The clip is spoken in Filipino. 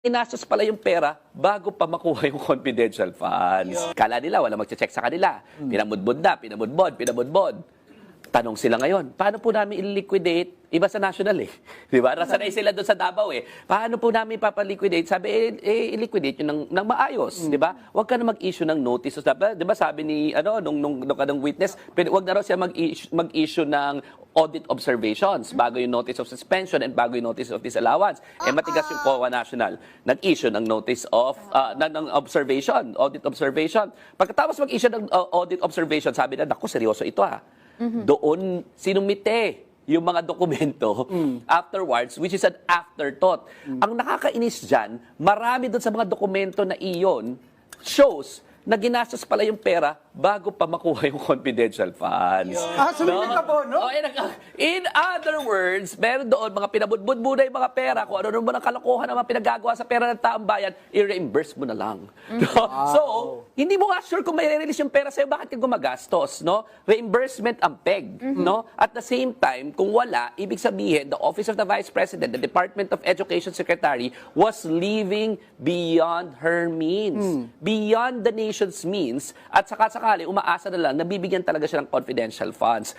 Inastos pala yung pera bago pa makuha yung confidential funds. Kala nila, wala magche-check sa kanila. Pinamudbod na, pinamudbod. Tanong sila ngayon, paano po namin i-liquidate? Iba sa national eh. Di ba? Nasanay sila doon sa Davao eh. Paano po namin papaliquidate? Sabi, i-liquidate yun ng maayos. Di ba? Huwag ka na mag-issue ng notice. Di ba sabi ni, nung kanong witness, huwag na raw siya mag-issue ng audit observations bago yung notice of suspension and bago yung notice of disallowance. Matigas yung COA National. Nag-issue ng notice of, ng observation, audit observation. Pagkatapos mag-issue ng audit observation, sabi na, naku, seryoso ito ah. Doon sinumite yung mga dokumento afterwards, which is an afterthought. Ang nakakainis dyan, marami doon sa mga dokumento na iyon shows na ginastos pala yung pera bago pa makuha yung confidential funds. Sumilip ka po, no? In other words, meron doon mga pinabudbud muna yung mga pera, kung ano naman ang kalokohan na mga pinagagawa sa pera ng taong bayan, i-reimburse mo na lang. No? So, hindi mo nga sure kung may release yung pera sa'yo, bakit ka gumagastos? No? Reimbursement ang peg. No? At the same time, kung wala, ibig sabihin, the Office of the Vice President, the Department of Education Secretary, was living beyond her means. Beyond the nation's means. At saka-sakali, umaasa na lang, nabibigyan talaga siya ng confidential funds.